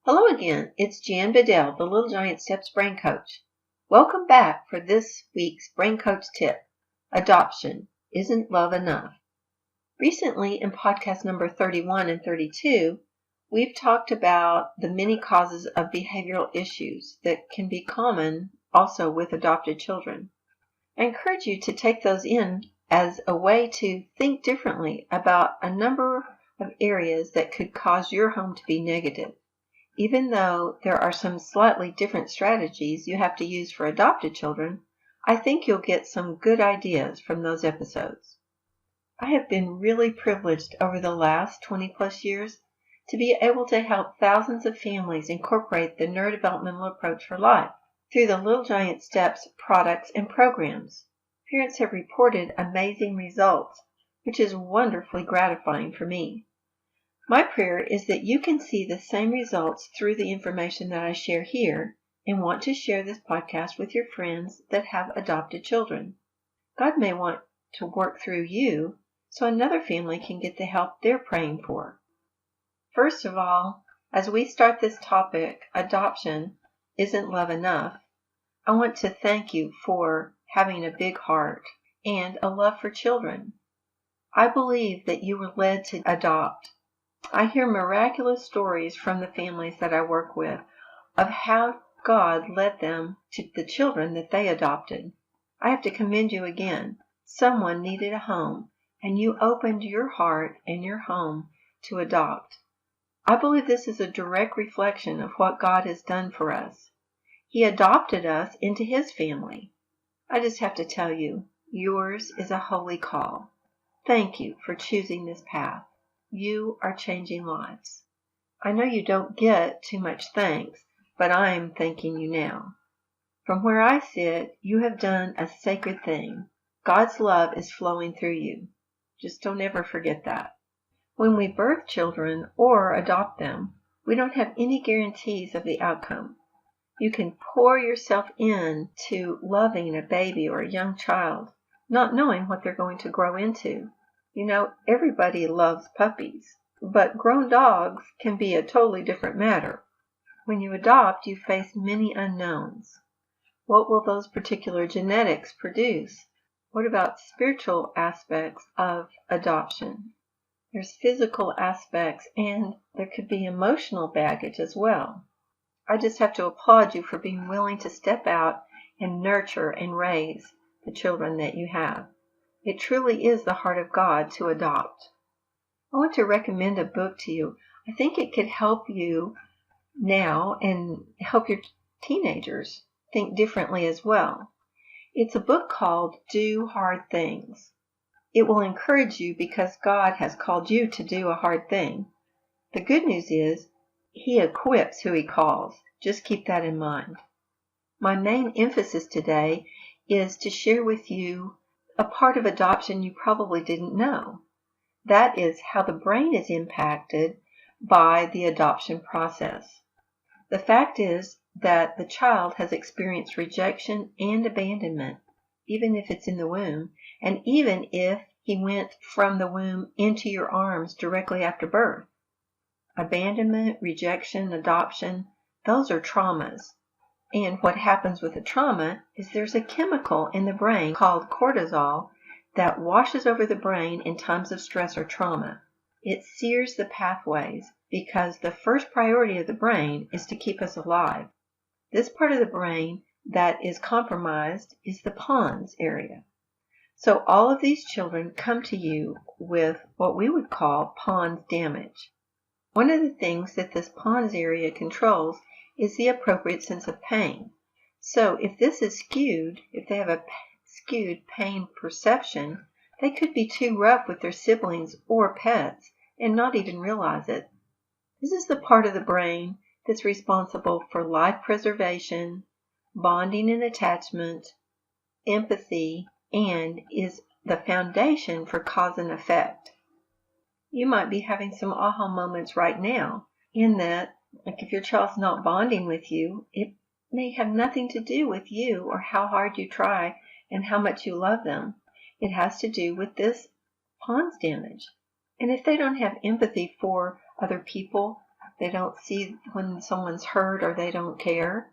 Hello again, it's Jan Bedell, the Little Giant Steps Brain Coach. Welcome back for this week's Brain Coach tip, Adoption, Isn't Love Enough? Recently in podcast number 31 and 32, we've talked about the many causes of behavioral issues that can be common also with adopted children. I encourage you to take those in as a way to think differently about a number of areas that could cause your home to be negative. Even though there are some slightly different strategies you have to use for adopted children, I think you'll get some good ideas from those episodes. I have been really privileged over the last 20 plus years to be able to help thousands of families incorporate the neurodevelopmental approach for life through the Little Giant Steps products and programs. Parents have reported amazing results, which is wonderfully gratifying for me. My prayer is that you can see the same results through the information that I share here and want to share this podcast with your friends that have adopted children. God may want to work through you so another family can get the help they're praying for. First of all, as we start this topic, adoption, isn't love enough? I want to thank you for having a big heart and a love for children. I believe that you were led to adopt. I hear miraculous stories from the families that I work with of how God led them to the children that they adopted. I have to commend you again. Someone needed a home, and you opened your heart and your home to adopt. I believe this is a direct reflection of what God has done for us. He adopted us into His family. I just have to tell you, yours is a holy call. Thank you for choosing this path. You are changing lives. I know you don't get too much thanks, but I am thanking you now. From where I sit, you have done a sacred thing. God's love is flowing through you. Just don't ever forget that. When we birth children or adopt them, we don't have any guarantees of the outcome. You can pour yourself into loving a baby or a young child, not knowing what they're going to grow into. You know, everybody loves puppies, but grown dogs can be a totally different matter. When you adopt, you face many unknowns. What will those particular genetics produce? What about spiritual aspects of adoption? There's physical aspects, and there could be emotional baggage as well. I just have to applaud you for being willing to step out and nurture and raise the children that you have. It truly is the heart of God to adopt. I want to recommend a book to you. I think it could help you now and help your teenagers think differently as well. It's a book called Do Hard Things. It will encourage you because God has called you to do a hard thing. The good news is He equips who He calls. Just keep that in mind. My main emphasis today is to share with you a part of adoption you probably didn't know. That is how the brain is impacted by the adoption process. The fact is that the child has experienced rejection and abandonment, even if it's in the womb, and even if he went from the womb into your arms directly after birth. Abandonment, rejection, adoption, those are traumas. And what happens with a trauma is there's a chemical in the brain called cortisol that washes over the brain in times of stress or trauma. It sears the pathways because the first priority of the brain is to keep us alive. This part of the brain that is compromised is the pons area. So all of these children come to you with what we would call pons damage. One of the things that this pons area controls is the appropriate sense of pain. So if this is skewed, if they have a skewed pain perception, they could be too rough with their siblings or pets and not even realize it. This is the part of the brain that's responsible for life preservation, bonding and attachment, empathy, and is the foundation for cause and effect. You might be having some aha moments right now in that, like if your child's not bonding with you, it may have nothing to do with you or how hard you try and how much you love them. It has to do with this pons damage. And if they don't have empathy for other people, They don't see when someone's hurt or they don't care.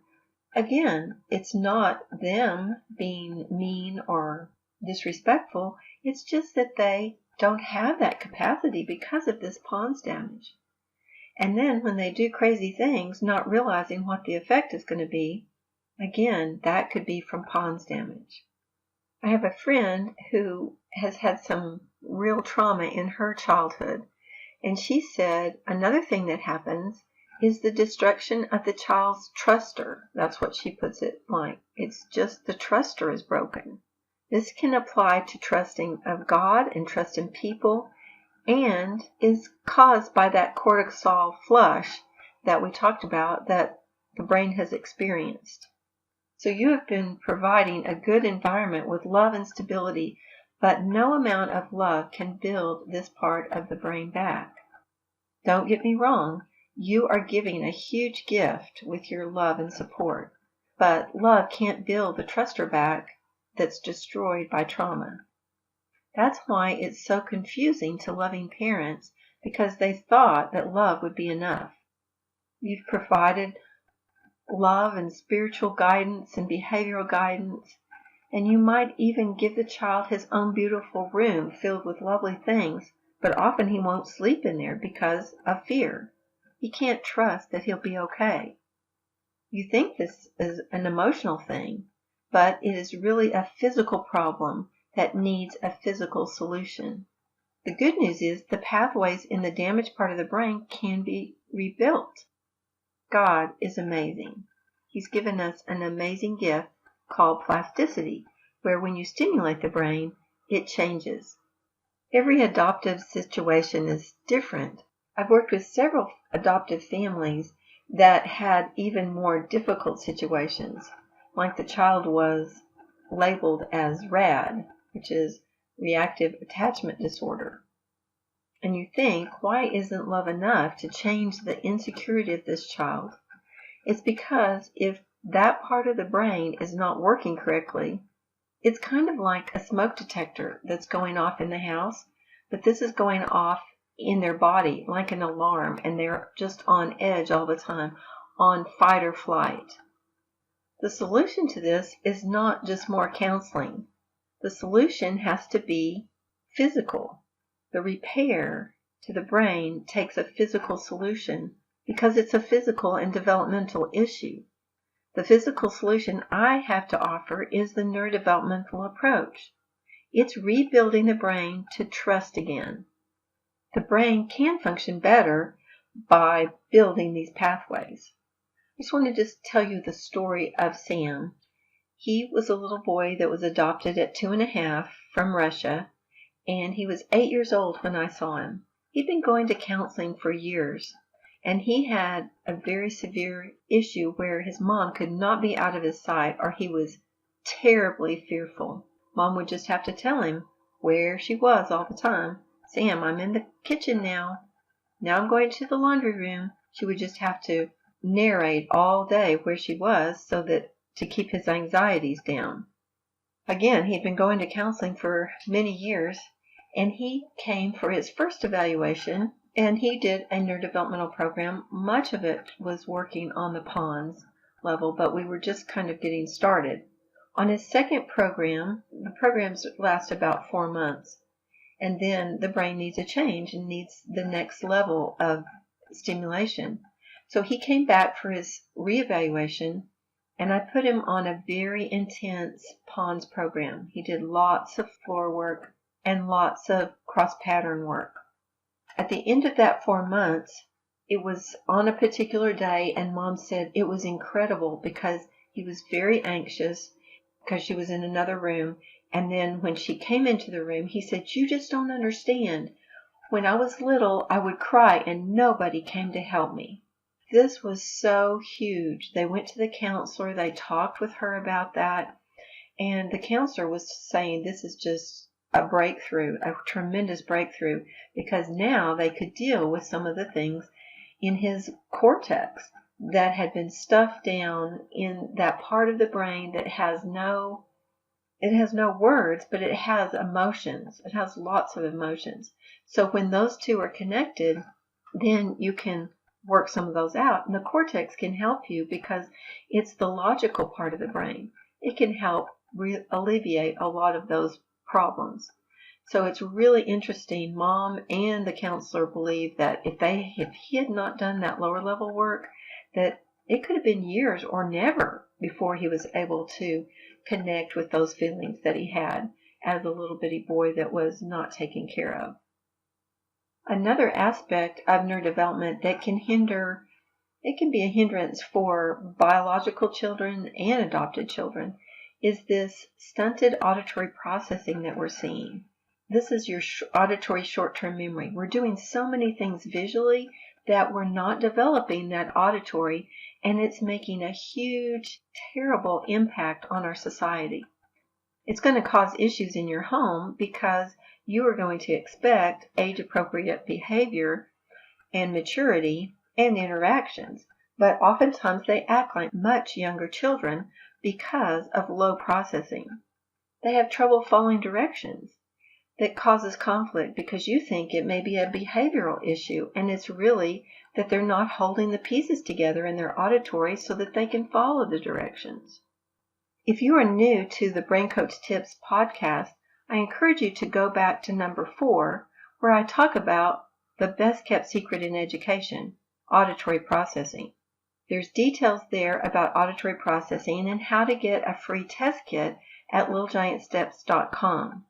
Again, it's not them being mean or disrespectful. It's just that they don't have that capacity because of this pons damage. And then when they do crazy things, not realizing what the effect is going to be, again, that could be from pons damage. I have a friend who has had some real trauma in her childhood, and she said another thing that happens is the destruction of the child's truster. That's what she puts it like. It's just the truster is broken. This can apply to trusting of God and trust in people, and is caused by that cortisol flush that we talked about that the brain has experienced. So you have been providing a good environment with love and stability, but no amount of love can build this part of the brain back. Don't get me wrong, you are giving a huge gift with your love and support, but love can't build the truster back that's destroyed by trauma. That's why it's so confusing to loving parents, because they thought that love would be enough. You've provided love and spiritual guidance and behavioral guidance, and you might even give the child his own beautiful room filled with lovely things, but often he won't sleep in there because of fear. He can't trust that he'll be okay. You think this is an emotional thing, but it is really a physical problem that needs a physical solution. The good news is the pathways in the damaged part of the brain can be rebuilt. God is amazing. He's given us an amazing gift called plasticity, where when you stimulate the brain, it changes. Every adoptive situation is different. I've worked with several adoptive families that had even more difficult situations, like the child was labeled as RAD, which is reactive attachment disorder. And you think, why isn't love enough to change the insecurity of this child? It's because if that part of the brain is not working correctly, it's kind of like a smoke detector that's going off in the house, but this is going off in their body like an alarm, and they're just on edge all the time, on fight or flight. The solution to this is not just more counseling. The solution has to be physical. The repair to the brain takes a physical solution because it's a physical and developmental issue. The physical solution I have to offer is the neurodevelopmental approach. It's rebuilding the brain to trust again. The brain can function better by building these pathways. I just want to tell you the story of Sam. He was a little boy that was adopted at 2.5 from Russia, and he was 8 years old when I saw him. He'd been going to counseling for years, and he had a very severe issue where his mom could not be out of his sight, or he was terribly fearful. Mom would just have to tell him where she was all the time. Sam, I'm in the kitchen now. Now I'm going to the laundry room. She would just have to narrate all day where she was so that to keep his anxieties down. Again, he'd been going to counseling for many years, and he came for his first evaluation, and he did a neurodevelopmental program. Much of it was working on the pons level, but we were just kind of getting started. On his second program, the programs last about 4 months, and then the brain needs a change and needs the next level of stimulation. So he came back for his reevaluation, and I put him on a very intense pons program. He did lots of floor work and lots of cross-pattern work. At the end of that 4 months, it was on a particular day, and Mom said it was incredible because he was very anxious because she was in another room. And then when she came into the room, he said, "You just don't understand. When I was little, I would cry and nobody came to help me." This was so huge. They went to the counselor. They talked with her about that. And the counselor was saying this is just a breakthrough, a tremendous breakthrough, because now they could deal with some of the things in his cortex that had been stuffed down in that part of the brain that has no words, but it has emotions. It has lots of emotions. So when those two are connected, then you can work some of those out. And the cortex can help you because it's the logical part of the brain. It can help alleviate a lot of those problems. So it's really interesting. Mom and the counselor believe that if he had not done that lower level work, that it could have been years or never before he was able to connect with those feelings that he had as a little bitty boy that was not taken care of. Another aspect of neurodevelopment that can be a hindrance for biological children and adopted children, is this stunted auditory processing that we're seeing. This is your auditory short-term memory. We're doing so many things visually that we're not developing that auditory, and it's making a huge, terrible impact on our society. It's going to cause issues in your home because you are going to expect age-appropriate behavior and maturity and interactions, but oftentimes they act like much younger children because of low processing. They have trouble following directions. That causes conflict because you think it may be a behavioral issue, and it's really that they're not holding the pieces together in their auditory so that they can follow the directions. If you are new to the Brain Coach Tips podcast, I encourage you to go back to number 4, where I talk about the best kept secret in education, auditory processing. There's details there about auditory processing and how to get a free test kit at littlegiantsteps.com.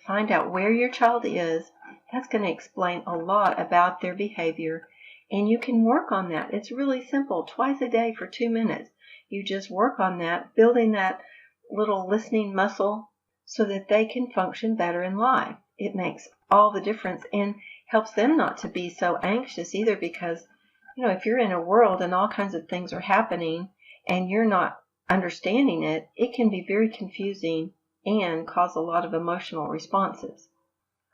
Find out where your child is. That's going to explain a lot about their behavior, and you can work on that. It's really simple. Twice a day for 2 minutes. You just work on that, building that little listening muscle so that they can function better in life. It makes all the difference and helps them not to be so anxious either, because, if you're in a world and all kinds of things are happening and you're not understanding it, it can be very confusing and cause a lot of emotional responses.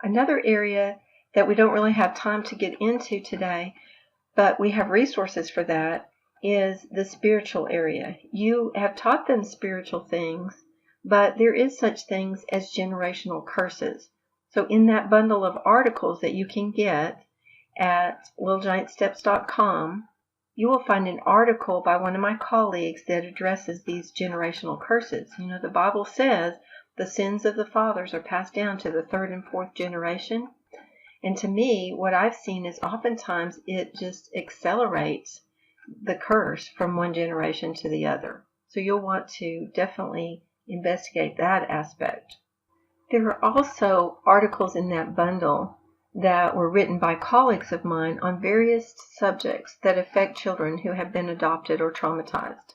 Another area that we don't really have time to get into today, but we have resources for that, is the spiritual area. You have taught them spiritual things, but there is such things as generational curses. So in that bundle of articles that you can get at littlegiantsteps.com, you will find an article by one of my colleagues that addresses these generational curses. The Bible says the sins of the fathers are passed down to the 3rd and 4th generation. And to me, what I've seen is oftentimes it just accelerates the curse from one generation to the other. So you'll want to definitely investigate that aspect. There are also articles in that bundle that were written by colleagues of mine on various subjects that affect children who have been adopted or traumatized.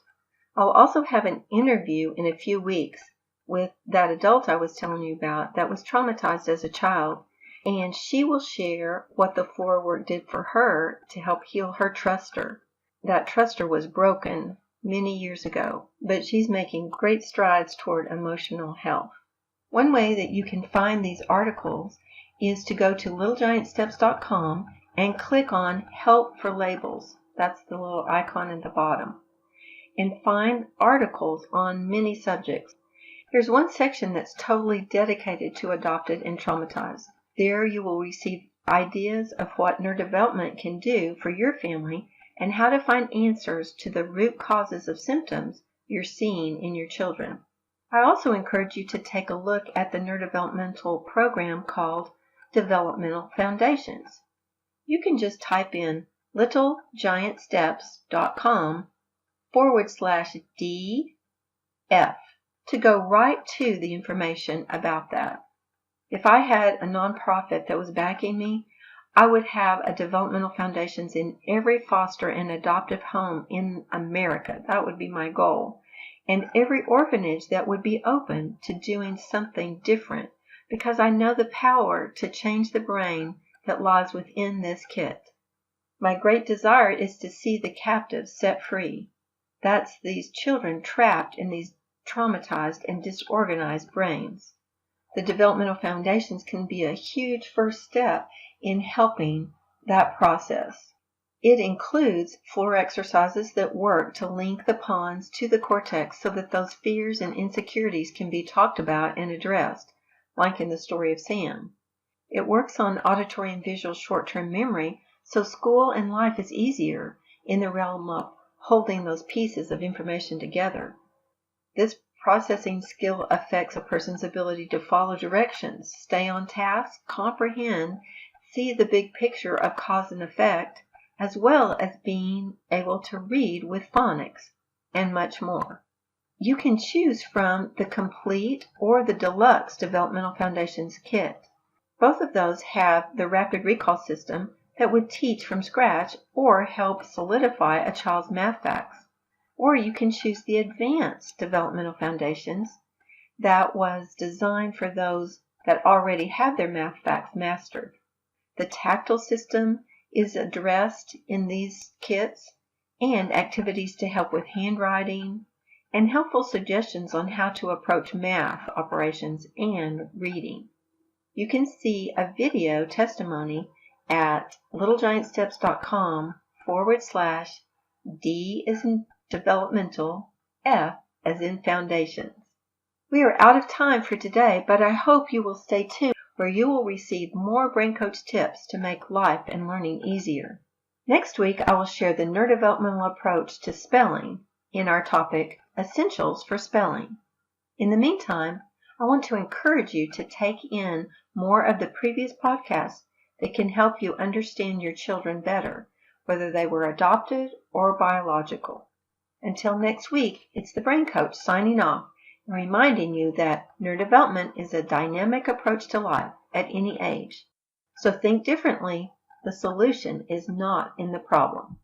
I'll also have an interview in a few weeks with that adult I was telling you about that was traumatized as a child, and she will share what the floor work did for her to help heal her truster. That truster was broken many years ago, but she's making great strides toward emotional health. One way that you can find these articles is to go to littlegiantsteps.com and click on Help for Labels. That's the little icon at the bottom. And find articles on many subjects. Here's one section that's totally dedicated to adopted and traumatized. There you will receive ideas of what neurodevelopment can do for your family and how to find answers to the root causes of symptoms you're seeing in your children. I also encourage you to take a look at the neurodevelopmental program called Developmental Foundations. You can just type in littlegiantsteps.com/DF to go right to the information about that. If I had a nonprofit that was backing me, I would have a developmental foundations in every foster and adoptive home in America. That would be my goal. And every orphanage that would be open to doing something different, because I know the power to change the brain that lies within this kit. My great desire is to see the captives set free. That's these children trapped in these traumatized and disorganized brains. The developmental foundations can be a huge first step in helping that process. It includes floor exercises that work to link the pons to the cortex so that those fears and insecurities can be talked about and addressed, like in the story of Sam. It works on auditory and visual short-term memory so school and life is easier in the realm of holding those pieces of information together. This processing skill affects a person's ability to follow directions, stay on task, comprehend, see the big picture of cause and effect, as well as being able to read with phonics, and much more. You can choose from the complete or the deluxe Developmental Foundations kit. Both of those have the rapid recall system that would teach from scratch or help solidify a child's math facts. Or you can choose the advanced Developmental Foundations that was designed for those that already have their math facts mastered. The tactile system is addressed in these kits, and activities to help with handwriting, and helpful suggestions on how to approach math operations and reading. You can see a video testimony at littlegiantsteps.com/D as in developmental, F as in foundations. We are out of time for today, but I hope you will stay tuned where you will receive more Brain Coach tips to make life and learning easier. Next week, I will share the neurodevelopmental approach to spelling in our topic, Essentials for Spelling. In the meantime, I want to encourage you to take in more of the previous podcasts that can help you understand your children better, whether they were adopted or biological. Until next week, it's the Brain Coach signing off and reminding you that neurodevelopment is a dynamic approach to life at any age. So think differently. The solution is not in the problem.